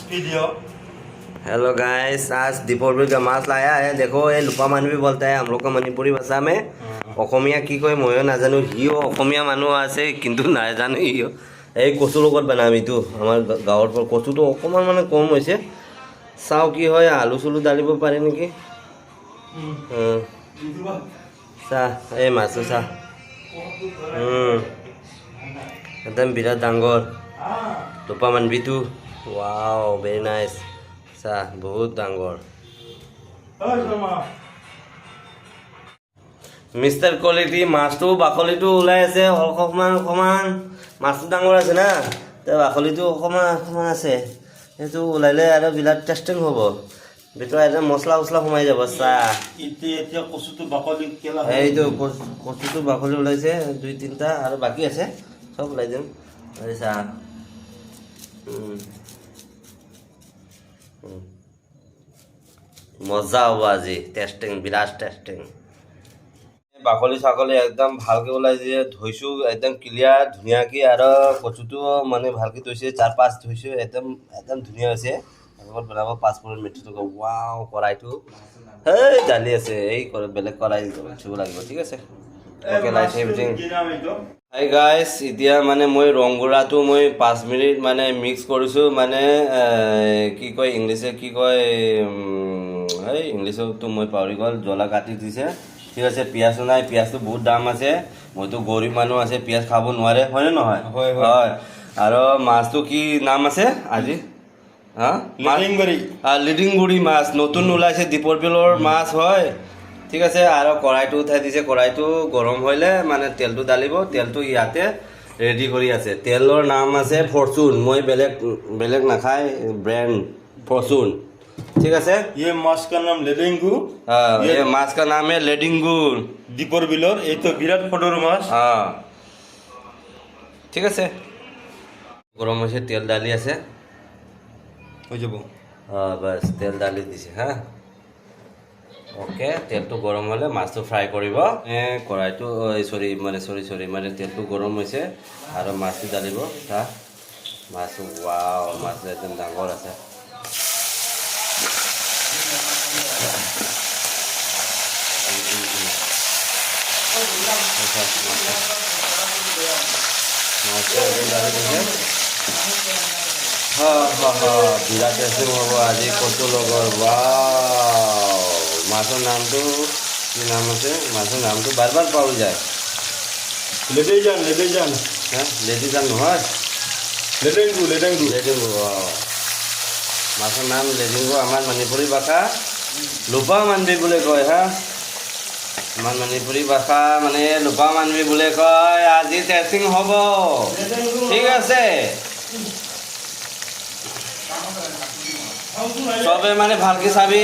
Video. Hello guys, आज Deepor bill का माछ लाया है। देखो ये लुपा मानवी बोलता है हम लोग का मणिपुरी भाषा में। অসমীয়া কি কয় ময়ো নাজানো, সিও অসমীয়া মানুহ আছে কিন্তু নাজানো সিও। এই কচুৰ লগত বনাম এইটো। আমাৰ গাঁৱৰ পৰা কচুটো অকণমান মানে কম হৈছে, চাওঁ কি হয়। আলু চালু ডালিব পাৰে নেকি। চাহ এই মাছো চাহ একদম বিৰাট ডাঙৰ লুপা মানবিটো। Wow very nice. চাহ বহুত ডাঙৰ। মিষ্টাৰ কোৱালিটি মাছটো বাকলিটো ওলাই আছে অকণমান অকণমান। মাছটো ডাঙৰ আছে না, তাৰ বাকলিটো অকণমান অকণমান আছে। সেইটো ওলাইলে আৰু বিৰাট টেষ্টিং হ'ব। ভিতৰত এটা মছলা উছলা সোমাই যাব। চাহ এতিয়া কচুটো বাকলি কেলা এইটো কচুটো বাকলি ওলাইছে দুই তিনিটা আৰু বাকী আছে, চব ওলাই দিম। চাহ মজা হ'ব আজি, টেষ্টিং বিৰাট টেষ্টিং। বাকলি ছাগলী একদম ভালকৈ ওলাই দিয়ে, ধুইছোঁ একদম ক্লিয়াৰ ধুনীয়াকৈ। আৰু কচুটো মানে ভালকৈ ধুইছে, 4-5 ধুইছোঁ, একদম একদম ধুনীয়া হৈছে। লগত বনাব 5 মিনিট। ৱাও কড়াইটো এই দালি আছে, এই বেলেগ কড়াই উঠিব লাগিব। ঠিক আছে, okay light everything. Hi guys, এতিয়া মানে মই ৰংগুড়াটো মই 5 মিনিট মানে মিক্স কৰিছোঁ। মানে কি কয় ইংলিছে কি কয়, এই ইংলিছতো মই পাহৰি গ'ল। জ্বলা কাটি দিছে, ঠিক আছে। পিঁয়াজো নাই, পিঁয়াজটো বহুত দাম আছে। মইতো গৰীব মানুহ আছে, পিঁয়াজ খাব নোৱাৰে, হয়নে নহয়? হয়। আৰু মাছটো কি নাম আছে আজি? লিডিংগুৰি মাছ নতুন ওলাইছে, দীপৰ বিলৰ মাছ হয়। ঠিক আছে। আৰু কড়াইটো উঠাই দিছে, কড়াইটো গৰম হ'লে মানে তেলটো ডালিব। তেলটো ইয়াতে ৰেডি কৰি আছে। তেলৰ নাম আছে ফৰচুন। মই বেলেগ নাখায়, ব্ৰেণ্ড ফৰচুন। ঠিক আছে। ये माछ का नाम लेडिंगू। ये माछ का नाम है लेडिंगू दीपर बिलोर। ये तो विराट फोटोर माछ। ঠিক আছে। গৰম হৈছে, তেল ডালি আছে, হৈ যাব। বাছ তেল ডালি দিছে। অ'কে, তেলটো গৰম হ'লে মাছটো ফ্ৰাই কৰিব। কড়াইটো চৰি মানে তেলটো গৰম হৈছে আৰু মাছটো ডালিব। মাছটো ৱাও, মাছটো একদম ডাঙৰ আছে। বিৰাট টেষ্টিং হ'ব আজি কচুৰ লগত। ৱাও, মাছৰ নামটো কি নাম আছে? মাছৰ নামটো বাৰ পাহৰি যায়। লেডিজান লেডিজান নহয়, লেডিংগু। লেডিংগু। মাছৰ নাম লেডিংগু। আমাৰ মণিপুৰী ভাষা লুপা মানবি বুলি কয়। আমাৰ মণিপুৰী ভাষা মানে লুপা মানবি বুলি কয়। আজি টেষ্টিং হ'ব, ঠিক আছে। চবে মানে ভালকৈ চাবি,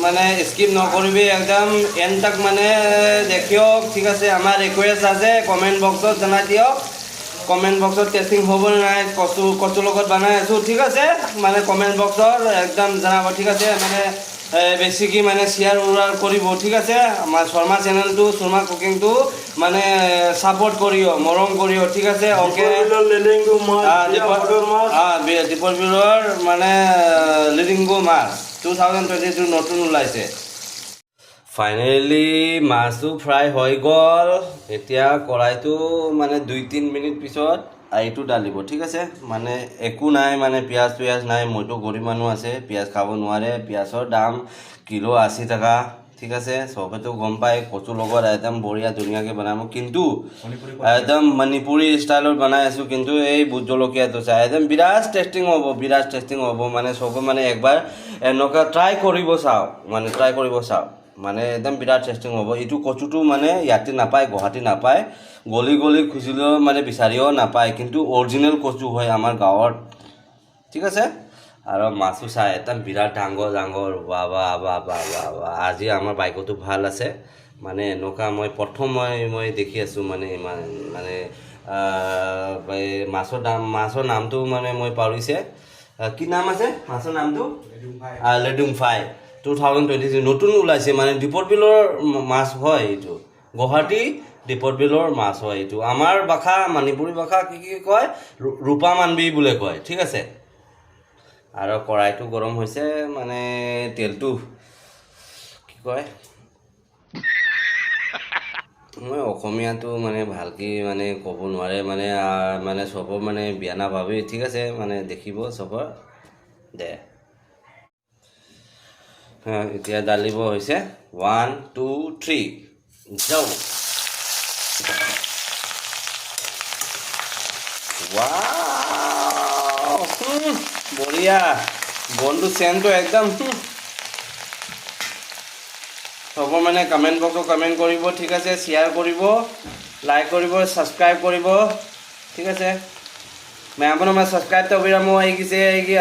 মানে স্কিপ নকৰিবি, একদম এণ্ড তক মানে দেখিয়ক। ঠিক আছে। আমাৰ ৰিকুৱেষ্ট আছে, কমেণ্ট বক্সত জনাই দিয়ক। কমেণ্ট বক্সত টেষ্টিং হ'ব নাই, কচুৰ লগত বনাই আছোঁ। ঠিক আছে, মানে কমেণ্ট বক্সত একদম জনাব। ঠিক আছে, মানে বেছিকৈ মানে শ্বেয়াৰ কৰিব। ঠিক আছে। আমাৰ শৰ্মা চেনেলটো, শৰ্মা কুকিংটো মানে ছাপোৰ্ট কৰিও, মৰম কৰিও। ঠিক আছে। অ'কে, দীপৰ বিলৰ মানে লিডিংগু মাছ 2022 নতুন ওলাইছে। ফাইনেলি মাছটো ফ্ৰাই হৈ গ'ল। এতিয়া কড়াইটো মানে 2-3 মিনিট পিছত এইটো ডালিব। ঠিক আছে। মানে একো নাই, মানে পিঁয়াজ নাই। মইতো গৰীব মানুহ আছে, পিঁয়াজ খাব নোৱাৰে। পিঁয়াজৰ দাম কিলো 80 টকা। ঠিক আছে। চবেতো গম পায়। কচুৰ লগত একদম বঢ়িয়া ধুনীয়াকৈ বনাব, কিন্তু একদম মণিপুৰী ষ্টাইলত বনাই আছোঁ। কিন্তু এই ভোট জলকীয়াটো চাই একদম বিৰাট টেষ্টিং হ'ব। মানে চবে মানে একবাৰ এনেকুৱা ট্ৰাই কৰিব চাওক, মানে একদম বিৰাট টেষ্টিং হ'ব। এইটো কচুটো মানে ইয়াতে নাপায়, গুৱাহাটী নাপায়। গলি খুজিলেও মানে বিচাৰিও নাপায়, কিন্তু অৰিজিনেল কচু হয় আমাৰ গাঁৱত। ঠিক আছে। আৰু মাছো চাই একদম বিৰাট ডাঙৰ। আজি আমাৰ বাইকতো ভাল আছে। মানে এনেকুৱা মই দেখি আছোঁ। মানে ইমান মানে মাছৰ নামটো মানে মই পাহৰিছে। কি নাম আছে মাছৰ নামটো? লেডুং ফ্ৰাই 2023 নতুন ওলাইছে। মানে দীপৰ বিলৰ মাছ হয় এইটো, গুৱাহাটী দীপৰ বিলৰ মাছ হয় এইটো। আমাৰ ভাষা মণিপুৰী ভাষা কি কয়, ৰূপা মানবি বুলি কয়। ঠিক আছে। আৰু কড়াইটো গৰম হৈছে মানে তেলটো কি কয় মই অসমীয়াটো মানে ভালকৈ মানে ক'ব নোৱাৰে মানে মানে চবৰ মানে বিয়া নাভাবে ঠিক আছে মানে দেখিব চবৰ দে এতিয়া ডালিব হৈছে 1 2 3 যাও ৱাও বঢ়িয়া বনটো চেনটো একদম চবৰ মানে কমেণ্ট বক্সত কমেণ্ট কৰিব ঠিক আছে শ্বেয়াৰ কৰিব লাইক কৰিব ছাবস্ক্ৰাইব কৰিব ठीक है मैं अपन मैं सब्सक्राइब तौरमो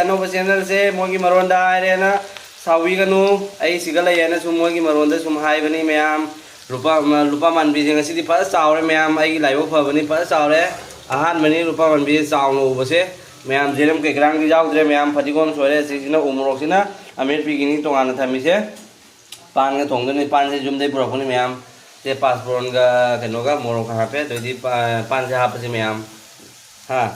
अनौब चैनल से मोगी मरोंद है सावीगनु सिगलेना सूम मोगी मरोंद सूम हाइबनी मैम रुपा रुपा मानबी फज चावरे मैम लाइव फबनी फज चावरे अहानबनी रुपा मानबी चावना उबसे मैम जेरम कैग्रांगी जाऊद्रे मैम फतिगोम सोरे उमरोक्सीना अमीर पीगिनी तोाना थमीसे पान का थोंगनी पान से जुमदे पुरखनी मैम से पासपोर्ट का कहोगा मोरक हापे तो पान से हापसे मैम हाँ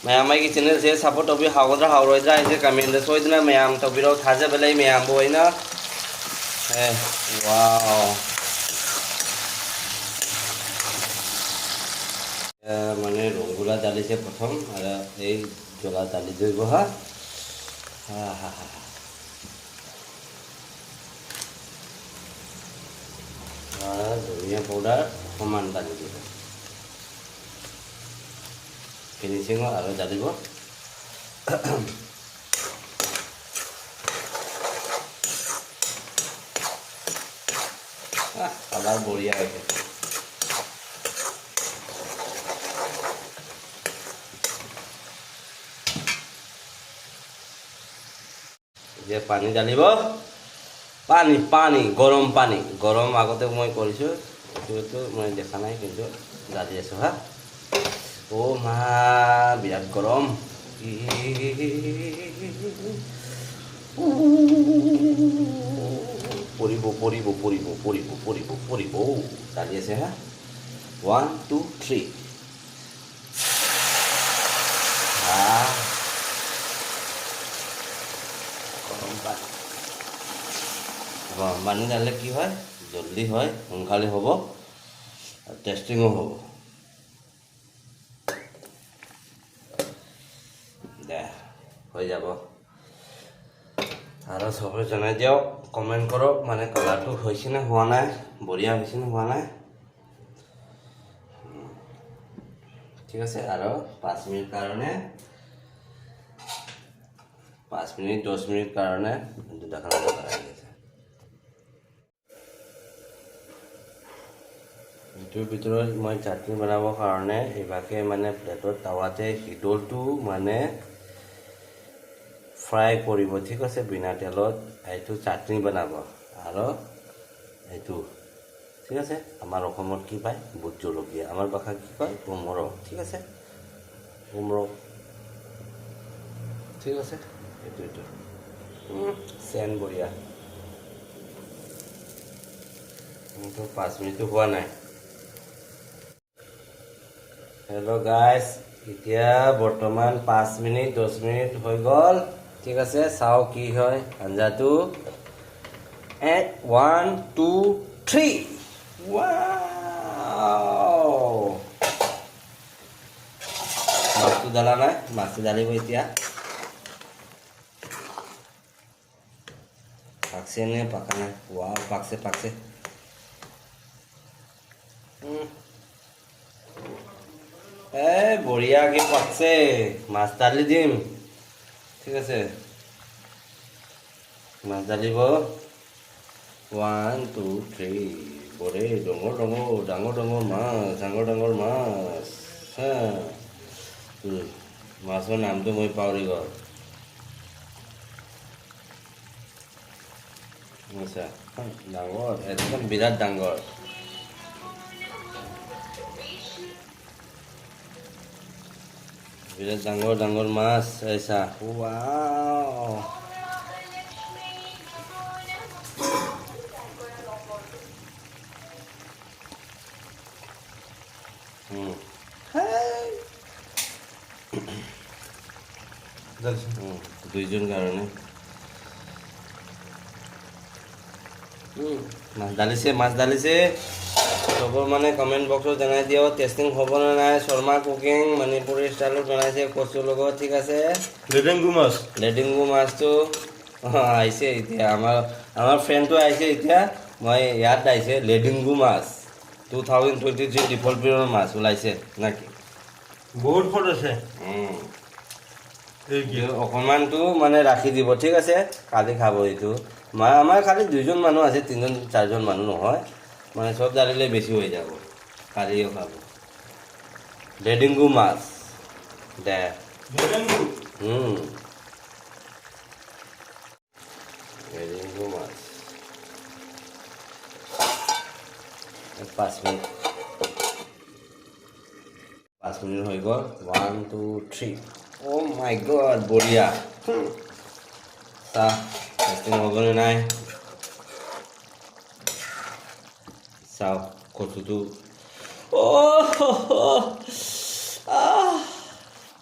मैम की चैनल से सपोर्ट तौर हागद्रा हारोद्रा इसे कमेंट सोदना मैम तौर थाजब लै मैम बोना वाव माने रंगुला दाली से प्रथम और जला दाली दी हाँ धनिया पाउडार समान दाली दी फिनिशिंग और डालिब कलर बढ़िया है जे पानी डालिब पानी पानी गरम पानी गरम आगते मैं करिছো तो मैं देखा ना किन्तु डाली आছো हाँ ओ मा बिराट गरम परिब परिब परिब परिब परिब परिब डाली आछे हाँ 1 2 3 गरम पानी डाले कि है जल्दी है सोनकाले हम और टेस्टिंगो हम दे हो যাব और सब जन दियो कमेंट करो माने कलर तो होइसे ना हुआ ना बढ़िया होइसे ना हुआ ना ठीक है और 5 मिनट कारण 5 मिनट 10 मिनट कारण ढाकना दरकार इटर भर मैं चाटनी बनाब कारण इबाके माने प्लेटर तावाते हिडलटू माने फ्राई करिब ठीक है बिना तेलत यू चाटनी बनाब और यू ठीक है आमार अসমत कि पाय भोट जलकिया आमार भाषा कि कय उमरक ठीक है उमरक ठीक है सेन बढ़िया तो 5 मिनट हुआ ना हेलो गाइस इतना बर्तमान 5 मिनट 10 मिनट हो गल ठीक है चाओ कि है आंजा तो 1 2 3 माছটো डाला ना माछ डालिब इतना पाकसे ने पका ना वाव पाकसे पाकसे बढ़िया के पकसे माछ डाली दिम ठीक है माछ डालिब 1 2 3 बड़े डंगर डंगर माछ हाँ माछर नाम तो मैं पाहरी गल अच्छा डांगर एकदम बिराट डांगर बिराट डांगर डांगर माछ ऐसा वाव দুইজন কাৰণে মাছ ঢালিছে চবৰ মানে কমেণ্ট বক্সত জনাই দিয়ক টেষ্টিং হ'ব নে নাই শৰ্মা কুকিং মণিপুৰী ষ্টাইলত বনাইছে কচুৰ লগত ঠিক আছে লেডেংগু মাছ লেডিংগু মাছটো আহিছে এতিয়া আমাৰ ফ্ৰেণ্ডটো আহিছে এতিয়া মই ইয়াত আহিছে লেডিংগু মাছ 2023 ডিফল্ট পিৰিয়ডৰ মাছ ওলাইছে নাকি বহুত ফট আছে অকণমানটো মানে ৰাখি দিব ঠিক আছে কালি খাব এইটো আমাৰ খালি দুইজন মানুহ আছে তিনিজন চাৰিজন মানুহ নহয় মানে চব জানিলে বেছি হৈ যাব কালিও খাব লেডিংগু মাছ দে লেডিংগু মাছ 5 মিনিট হৈ গ'ল 1 2 3 Oh my god, বঢ়িয়া চাহ টেষ্টিং হ'বনে নাই চাওক কচুটো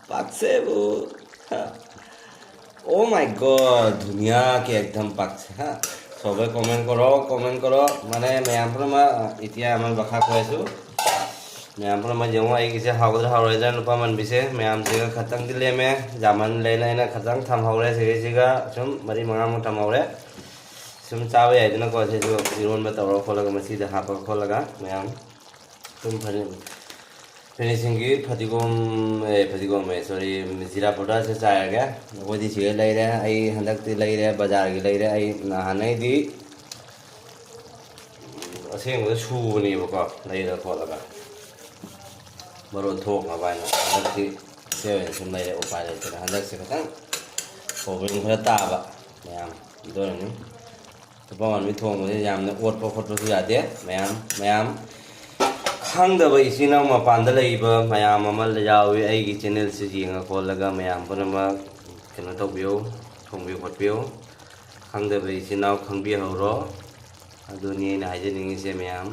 পাকছে Oh my god, ধুনীয়াকৈ একদম পাকছে হা চবে কমেণ্ট কৰক মানে মেয়ামপুৰা এতিয়া আমাৰ বাখা কৈ আছোঁ मैम मैं जो आई हाउद हाउरेजा नुपा मनबीसे मैम से खतंग दिले में जामन लेना खतंग थम हाउरे से सुम मरी मंगा थम हाउरे सुम चावे आइदना को से जो इरोन में तवरो खोलगा मसीद हाप खोलगा मैम सुम फिनिशिंग की फतिगोम में सॉरी जीरा पोटा से चायगा वो दी छे ले रे आई हंदक ती ले रे बाजार की ले रे आई नहाने दी असेंग छुबनी बको ले रे खोलगा Baru thok ngapain? Nanti saya sebenarnya upaya itu. Hendak sekarang kopi kita taba, ma'am itu ini. Coba man thok mungkin jamnya uat pokok tu ada, ma'am hang dah isi nama pandai iba, ma'am amal jauh आई channel sejauh aku laga ma'am pun nama kena tahu bio, thong bio kot bio, hang dah isi nama hang bio horo, dunia ini aja nih sih मैम.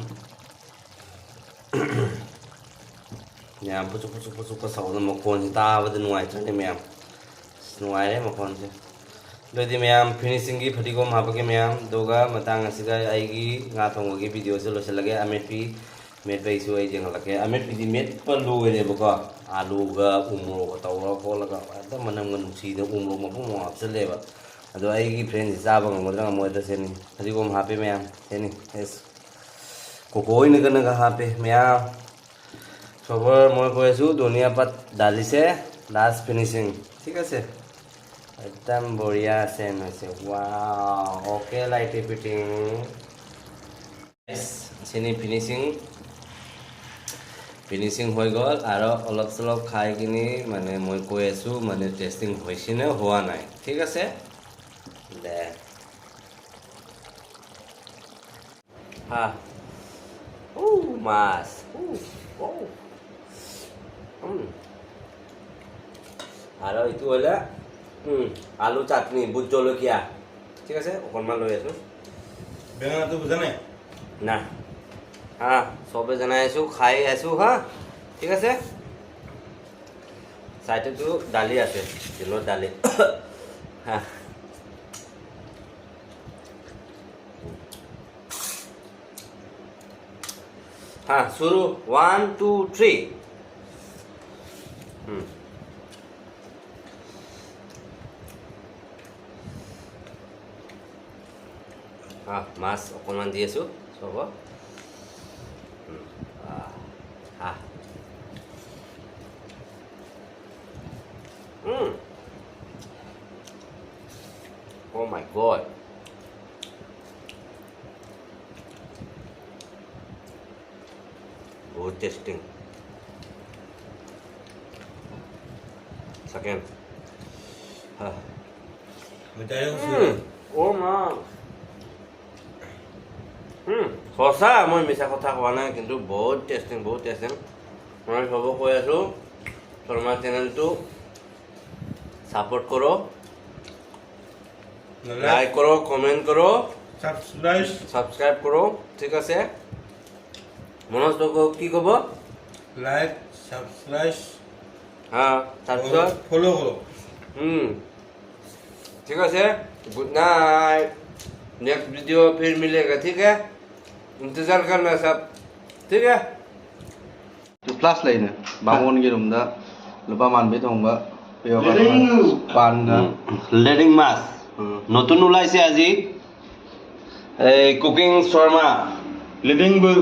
मैम पुचुक sound मकोन ताबद नुआइत्रने मैम नुआइरे मकोन से दोदि मैम फिनिशिंग की फटिगोम हापके मैम दोगा मतंग असिगा आइगी nga thonggi video se loselage ametpi metpai su ai jengalake ametpi di met palu ene boko alu ga umro ko tawra ko laga ada manam ngan si de umro mo mo apsele ba ado aigi friend sa ba ngodra mo da seni fatiगोम hape ma'am seni es kokoi ne kana hape ma'am চবৰ মই কৈ আছোঁ ধনিয়া পাত ডালিছে last finishing ঠিক আছে একদম বঢ়িয়া আছে হৈছে ৱাও ওকে লাইট ফিটিং চিনি ফিনিচিং হৈ গ'ল আৰু অলপ চলপ খাই কিনি মানে মই কৈ আছোঁ মানে টেষ্টিং হৈছে নে হোৱা নাই ঠিক আছে দে হা মাছ আৰু এইটো হ'লে আলু চাটনি বুট জলকীয়া ঠিক আছে অকণমান লৈ আছোঁ বেঙেনাটো বুজা নাই না হা চবে জনাই আছোঁ খাই আছোঁ হা ঠিক আছে চাইডেতো দালি আছে দিনৰ দালি হা হা শুরু 1 2 3 মাছ অকণমান দি আছোঁ চব Oh my god. Good tasting. Second. Oh man. সঁচা মই মিছা কথা কোৱা নাই কিন্তু বহুত টেষ্টিং মই চব কৈ আছোঁ শৰ্মা চেনেলটো ছাপোৰ্ট কৰক লাইক কৰক কমেণ্ট কৰক ছাবস্ক্ৰাইব কৰক ঠিক আছে মনোজ কি ক'ব লাইক ছাবস্ক্ৰাইব হা তাৰপিছত ফ'ল' কৰক ठीक है गुड नाइट नेक्स्ट वीडियो फिर मिलेगा ठीक है इंतजार करना सब ठीक है प्लास लाइनो बामोन गिरुमदा लुबा मानबे दंबा पान লেডিং মাছ নতুন ওলাইছে আজি এই কুকিং শৰ্মা লেডিংবু